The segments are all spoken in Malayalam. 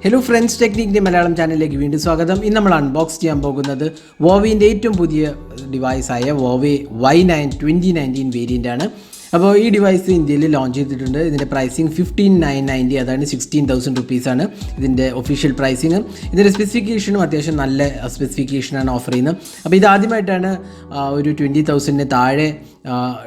Hello friends, Technique Malayalam channel like വീണ്ടും സ്വാഗതം. ഇന്ന് നമ്മൾ അൺബോക്സ് ചെയ്യാൻ പോകുന്നത് Huaweiന്റെ ഏറ്റവും പുതിയ ഡിവൈസ് ആയ Huawei Y9 2019 വേരിയന്റ് ആണ്. അപ്പോൾ ഈ ഡിവൈസ് ഇന്ത്യയിൽ ലോഞ്ച് ചെയ്തിട്ടുണ്ട്. ഇതിൻ്റെ പ്രൈസിങ് 15,990, അതാണ് 16,000 റുപ്പീസാണ് ഇതിൻ്റെ ഒഫീഷ്യൽ പ്രൈസിങ്. ഇതിൻ്റെ സ്പെസിഫിക്കേഷനും അത്യാവശ്യം നല്ല സ്പെസിഫിക്കേഷനാണ് ഓഫർ ചെയ്യുന്നത്. അപ്പോൾ ഇതാദ്യമായിട്ടാണ് ഒരു 20,000 താഴെ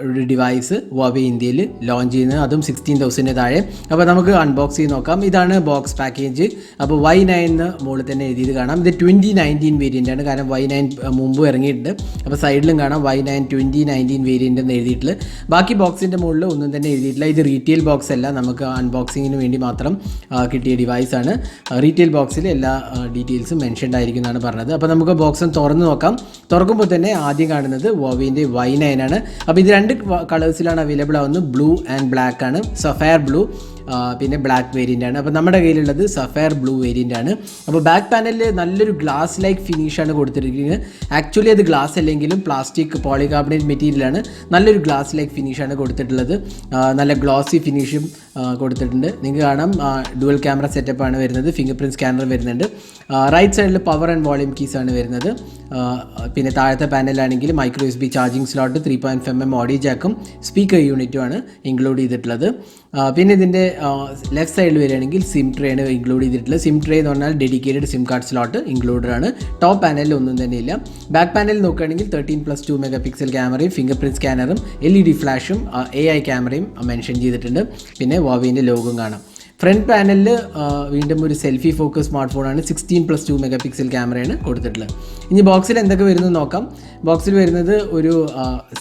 ഒരു ഡിവൈസ് Huawei ഇന്ത്യയിൽ ലോഞ്ച് ചെയ്യുന്നത്, അതും 16,000 താഴെ. അപ്പോൾ നമുക്ക് അൺബോക്സ് ചെയ്ത് നോക്കാം. ഇതാണ് ബോക്സ് പാക്കേജ്. അപ്പോൾ Y9 മുകളിൽ തന്നെ എഴുതിയത് കാണാം. ഇത് 2019 വേരിയൻ്റ് ആണ്, കാരണം Y9 മുമ്പ് ഇറങ്ങിയിട്ടുണ്ട്. അപ്പോൾ സൈഡിലും കാണാം Y9 2019 വേരിയൻ്റ് എന്ന് എഴുതിയിട്ടുള്ളത്. ബാക്കി ബോക്സിൻ്റെ മുകളിൽ ഒന്നും തന്നെ എഴുതിയിട്ടില്ല. ഇത് റീറ്റെയിൽ ബോക്സ് അല്ല, നമുക്ക് അൺബോക്സിങ്ങിന് വേണ്ടി മാത്രം കിട്ടിയ ഡിവൈസാണ്. റീറ്റെയിൽ ബോക്സിൽ എല്ലാ ഡീറ്റെയിൽസും മെൻഷൻഡ് ആയിരിക്കും എന്നാണ് പറഞ്ഞത്. അപ്പോൾ നമുക്ക് ബോക്സ് തുറന്ന് നോക്കാം. തുറക്കുമ്പോൾ തന്നെ ആദ്യം കാണുന്നത് Huaweiന്റെ Y9 ആണ്. അപ്പോൾ ഇത് രണ്ട് കളേഴ്സിലാണ് അവൈലബിൾ ആവുന്നത്. ബ്ലൂ ആൻഡ് ബ്ലാക്ക് ആണ്. സഫയർ ബ്ലൂ പിന്നെ ബ്ലാക്ക് വേരിയൻ്റ് ആണ്. അപ്പോൾ നമ്മുടെ കയ്യിലുള്ളത് സഫയർ ബ്ലൂ വേരിയൻ്റ് ആണ്. അപ്പോൾ ബാക്ക് പാനലിൽ നല്ലൊരു ഗ്ലാസ് ലൈക്ക് ഫിനിഷാണ് കൊടുത്തിരിക്കുന്നത്. ആക്ച്വലി അത് ഗ്ലാസ് അല്ലെങ്കിലും പ്ലാസ്റ്റിക് പോളികാർബണേറ്റ് മെറ്റീരിയലാണ്. നല്ലൊരു ഗ്ലാസ് ലൈക്ക് ഫിനിഷാണ് കൊടുത്തിട്ടുള്ളത്. നല്ല ഗ്ലോസി ഫിനിഷും കൊടുത്തിട്ടുണ്ട്. നിങ്ങൾക്ക് കാണാം ഡുവൽ ക്യാമറ സെറ്റപ്പാണ് വരുന്നത്. ഫിംഗർ പ്രിൻറ്റ് സ്കാനർ വരുന്നുണ്ട്. റൈറ്റ് സൈഡിൽ പവർ ആൻഡ് വോളിയം കീസാണ് വരുന്നത്. പിന്നെ താഴത്തെ പാനലാണെങ്കിൽ micro USB charging slot, 3.5mm audio ജാക്കും സ്പീക്കർ യൂണിറ്റുമാണ് ഇൻക്ലൂഡ് ചെയ്തിട്ടുള്ളത്. പിന്നെ ഇതിൻ്റെ ലെഫ്റ്റ് സൈഡിൽ വരികയാണെങ്കിൽ സിം ട്രേ ആണ് ഇൻക്ലൂഡ് ചെയ്തിട്ടുള്ളത്. സിം ട്രേ എന്ന് പറഞ്ഞാൽ dedicated sim card slot included ആണ്. ടോപ്പ് പാനലിൽ ഒന്നും തന്നെ ഇല്ല. ബാക്ക് പാനലിൽ നോക്കുകയാണെങ്കിൽ 13+2 മെഗാപിക്സൽ ക്യാമറയും ഫിംഗർ പ്രിൻറ്റ് സ്കാനറും LED ഫ്ലാഷും AI ക്യാമറയും മെൻഷൻ ചെയ്തിട്ടുണ്ട്. പിന്നെ Huaweiന്റെ ലോഗോയും കാണാം. ഫ്രണ്ട് പാനലിൽ വീണ്ടും ഒരു സെൽഫി ഫോക്കസ് സ്മാർട്ട് ഫോണാണ്. 16+2 മെഗാപിക്സൽ ക്യാമറയാണ് കൊടുത്തിട്ടുള്ളത്. ഇനി ബോക്സിൽ എന്തൊക്കെ വരുന്നത് നോക്കാം. ബോക്സിൽ വരുന്നത് ഒരു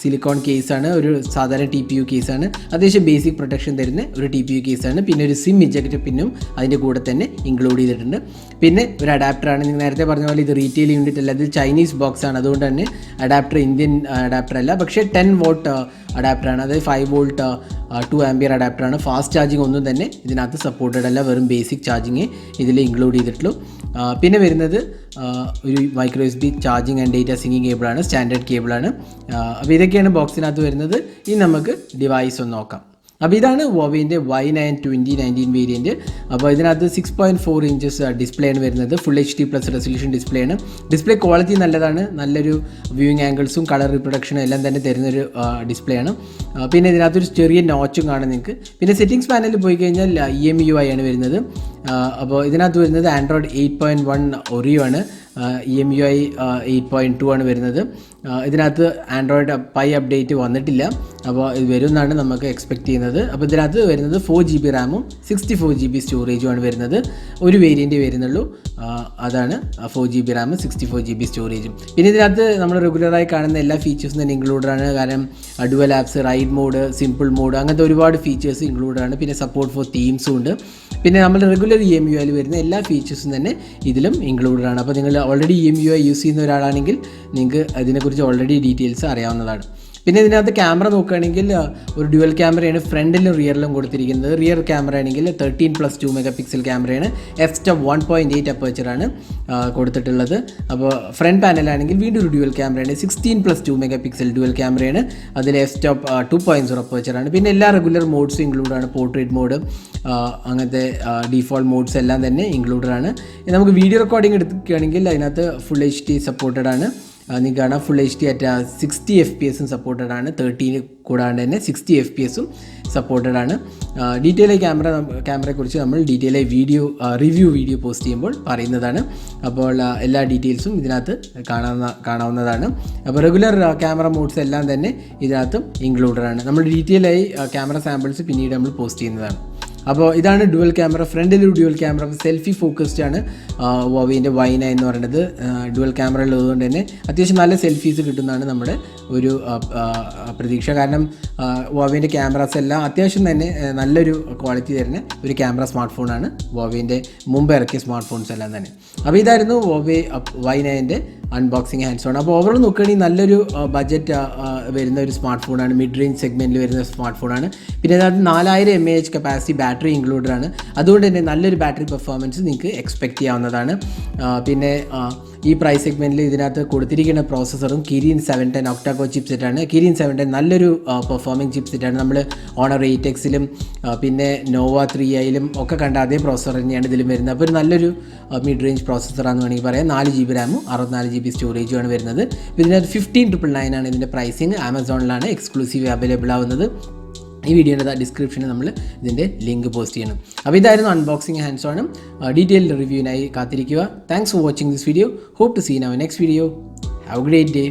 സിലിക്കോൺ കേസാണ്, ഒരു സാധാരണ TPU കേസാണ്. അത്യാവശ്യം ബേസിക് പ്രൊട്ടക്ഷൻ തരുന്ന ഒരു TPU കേസാണ്. പിന്നെ ഒരു സിം ഇജക്റ്റ് പിന്നും അതിൻ്റെ കൂടെ തന്നെ ഇൻക്ലൂഡ് ചെയ്തിട്ടുണ്ട്. പിന്നെ ഒരു അഡാപ്റ്ററാണ്. നിങ്ങൾ നേരത്തെ പറഞ്ഞ പോലെ ഇത് റീറ്റെയിൽ യൂണിറ്റ് അല്ല, ഇത് ചൈനീസ് ബോക്സ് ആണ്. അതുകൊണ്ട് തന്നെ അഡാപ്റ്റർ ഇന്ത്യൻ അഡാപ്റ്റർ അല്ല, പക്ഷേ 10 വോൾട്ട് അഡാപ്റ്ററാണ്. അതായത് 5 വോൾട്ട് 2 ആംപിയർ അഡാപ്റ്ററാണ്. ഫാസ്റ്റ് ചാർജിങ് ഒന്നും തന്നെ ഇതിനകത്ത് സപ്പോർട്ടഡ് അല്ല, വെറും ബേസിക് ചാർജിങ് ഇതിൽ ഇൻക്ലൂഡ് ചെയ്തിട്ടുള്ളൂ. പിന്നെ വരുന്നത് ഒരു micro USB charging and data syncing കേബിളാണ്, സ്റ്റാൻഡേർഡ് കേബിളാണ്. അപ്പോൾ ഇതൊക്കെയാണ് ബോക്സിനകത്ത് വരുന്നത്. ഇനി നമുക്ക് ഡിവൈസ് ഒന്ന് നോക്കാം. അപ്പോൾ ഇതാണ് Huaweiന്റെ Y9 2019 വേരിയൻറ്റ്. അപ്പോൾ ഇതിനകത്ത് 6.4 ഇഞ്ചസ് ഡിസ്പ്ലേ ആണ് വരുന്നത്. ഫുൾ HD+ റെസൊല്യൂഷൻ ഡിസ്പ്ലേ ആണ്. ഡിസ്പ്ലേ ക്വാളിറ്റി നല്ലതാണ്. നല്ലൊരു വ്യൂയിങ് ആംഗിൾസും കളർ റീപ്രൊഡക്ഷനും എല്ലാം തന്നെ തരുന്നൊരു ഡിസ്പ്ലേ ആണ്. പിന്നെ ഇതിനകത്തൊരു ചെറിയ നോച്ചും കാണാം നിങ്ങൾക്ക്. പിന്നെ സെറ്റിംഗ്സ് പാനലിൽ പോയി കഴിഞ്ഞാൽ EMUI ആണ് വരുന്നത്. അപ്പോൾ ഇതിനകത്ത് വരുന്നത് Android 8.1 ഒറിയോ ആണ്. EMUI 8.2 ആണ് വരുന്നത്. ഇതിനകത്ത് ആൻഡ്രോയിഡ് പൈ അപ്ഡേറ്റ് വന്നിട്ടില്ല. അപ്പോൾ ഇത് വരുമെന്നാണ് നമുക്ക് എക്സ്പെക്റ്റ് ചെയ്യുന്നത്. അപ്പോൾ ഇതിനകത്ത് വരുന്നത് 4GB റാമും 64GB സ്റ്റോറേജുമാണ് വരുന്നത്. ഒരു വേരിയൻറ്റ് വരുന്നുള്ളൂ, അതാണ് 4GB റാമും 64GB സ്റ്റോറേജും. പിന്നെ ഇതിനകത്ത് നമ്മൾ റെഗുലറായി കാണുന്ന എല്ലാ ഫീച്ചേഴ്സും തന്നെ ഇൻക്ലൂഡാണ്. കാരണം dual apps, ride mode, simple mode, അങ്ങനത്തെ ഒരുപാട് ഫീച്ചേഴ്സ് ഇൻക്ലൂഡാണ്. പിന്നെ സപ്പോർട്ട് ഫോർ തീംസും ഉണ്ട്. പിന്നെ നമ്മൾ റെഗുലർ EMUI വരുന്ന എല്ലാ ഫീച്ചേഴ്സും തന്നെ ഇതിലും ഇൻക്ലൂഡാണ്. അപ്പോൾ നിങ്ങൾ ഓൾറെഡി EMUI യൂസ് ചെയ്യുന്ന ഒരാളാണെങ്കിൽ നിങ്ങൾക്ക് അതിനെക്കുറിച്ച് ഓൾറെഡി ഡീറ്റെയിൽസ് അറിയാവുന്നതാണ്. പിന്നെ ഇതിനകത്ത് ക്യാമറ നോക്കുകയാണെങ്കിൽ ഒരു ഡ്യുവൽ ക്യാമറയാണ് ഫ്രണ്ടിലും റിയറിലും കൊടുത്തിരിക്കുന്നത്. റിയർ ക്യാമറ ആണെങ്കിൽ 13+2 മെഗാപിക്സൽ ക്യാമറയാണ്. f/stop 1.8 അപ്പേച്ചറാണ് കൊടുത്തിട്ടുള്ളത്. അപ്പോൾ ഫ്രണ്ട് പാനലാണെങ്കിൽ വീണ്ടും ഒരു ഡ്യുവൽ ക്യാമറയാണ്. 16+2 മെഗാപിക്സൽ ഡ്യുവൽ ക്യാമറയാണ്. അതിൽ f/stop 2.0 അപ്പേച്ചറാണ്. പിന്നെ എല്ലാ റെഗുലർ മോഡ്സും ഇൻക്ലൂഡാണ്. പോർട്രേറ്റ് മോഡ്, അങ്ങനത്തെ ഡിഫോൾട്ട് മോഡ്സ് എല്ലാം തന്നെ ഇൻക്ലൂഡാണ്. നമുക്ക് വീഡിയോ റെക്കോർഡിംഗ് എടുക്കുകയാണെങ്കിൽ അതിനകത്ത് ഫുൾ HD സപ്പോർട്ടഡ് ആണ്. നിങ്ങൾക്ക് കാണാം full HD at 60 FPS supported ആണ്. 13 കൂടാണ്ട് തന്നെ 60 FPS സപ്പോർട്ടഡ് ആണ്. ഡീറ്റെയിൽ ആയി ക്യാമറയെക്കുറിച്ച് നമ്മൾ ഡീറ്റെയിൽ ആയി റിവ്യൂ വീഡിയോ പോസ്റ്റ് ചെയ്യുമ്പോൾ പറയുന്നതാണ്. അപ്പോൾ എല്ലാ ഡീറ്റെയിൽസും ഇതിനകത്ത് കാണാവുന്നതാണ്. അപ്പോൾ റെഗുലർ ക്യാമറ മോഡ്സ് എല്ലാം തന്നെ ഇതിനകത്തും ഇൻക്ലൂഡഡ് ആണ്. നമ്മൾ ഡീറ്റെയിൽ ആയി ക്യാമറ സാമ്പിൾസ് പിന്നീട് നമ്മൾ പോസ്റ്റ് ചെയ്യുന്നതാണ്. അപ്പോൾ ഇതാണ് ഡുവൽ ക്യാമറ. ഫ്രണ്ടിലൊരു ഡുവൽ ക്യാമറ, സെൽഫി ഫോക്കസ്ഡ് ആണ് Huaweiന്റെ Y9 എന്ന് പറയുന്നത്. ഡുവൽ ക്യാമറ ഉള്ളതുകൊണ്ട് തന്നെ അത്യാവശ്യം നല്ല സെൽഫീസ് കിട്ടുന്നതാണ് നമ്മുടെ ഒരു പ്രതീക്ഷ. കാരണം Huaweiന്റെ ക്യാമറാസ് എല്ലാം അത്യാവശ്യം തന്നെ നല്ലൊരു ക്വാളിറ്റി തരുന്ന ഒരു ക്യാമറ സ്മാർട്ട് ഫോണാണ് Huaweiന്റെ മുമ്പ് ഇറക്കിയ സ്മാർട്ട് ഫോൺസ് എല്ലാം തന്നെ. അപ്പോൾ ഇതായിരുന്നു Huawei Y9ൻ്റെ അൺബോക്സിങ് ഹാൻഡ്സ് ഓൺ. അപ്പോൾ ഓവറോൾ നോക്കുകയാണെങ്കിൽ നല്ലൊരു ബഡ്ജറ്റ് വരുന്ന ഒരു സ്മാർട്ട് ഫോണാണ്, മിഡ് റേഞ്ച് സെഗ്മെൻറ്റിൽ വരുന്ന സ്മാർട്ട് ഫോണാണ്. പിന്നെ അതിനകത്ത് 4000 mAh കപ്പാസിറ്റി ബാറ്ററി ഇൻക്ലൂഡഡ് ആണ്. അതുകൊണ്ട് തന്നെ നല്ലൊരു ബാറ്ററി പെർഫോമൻസ് നിങ്ങൾക്ക് എക്സ്പെക്റ്റ് ചെയ്യാവുന്നതാണ്. പിന്നെ ഈ പ്രൈസ് സെഗ്മെൻറ്റിൽ ഇതിനകത്ത് കൊടുത്തിരിക്കുന്ന പ്രോസസ്സറും കിരിൻ 710 ഒക്ടാകോ ചിപ്സെറ്റാണ്. കിരിൻ 710 നല്ലൊരു പെർഫോമിംഗ് ചിപ്സെറ്റാണ്. നമ്മൾ ഓണർ 8Xലും പിന്നെ നോവ 3i ഒക്കെ കണ്ട അതേ പ്രോസസ്സർ തന്നെയാണ് ഇതിലും വരുന്നത്. അപ്പോൾ ഒരു നല്ലൊരു മിഡ് റേഞ്ച് പ്രോസസ്സറാണെന്ന് വേണമെങ്കിൽ പറയാം. 4 GB റാമും 64 GB സ്റ്റോറേജുമാണ് വരുന്നത്. ഇതിനകത്ത് 15,999 ആണ് ഇതിൻ്റെ പ്രൈസിങ്. ആമസോണിലാണ് എക്സ്ക്ലൂസീവ് അവൈലബിൾ ആവുന്നത്. ഈ വീഡിയോയുടെ ഡിസ്ക്രിപ്ഷനിൽ നമ്മൾ ഇതിൻ്റെ ലിങ്ക് പോസ്റ്റ് ചെയ്യണം. അപ്പോൾ ഇതായിരുന്നു അൺബോക്സിങ് ഹാൻഡ്സ് ഓണും. ഡീറ്റെയിൽഡ് റിവ്യൂവിനായി കാത്തിരിക്കുക. Thanks for watching this video. Hope to see in our next video. Have a great day.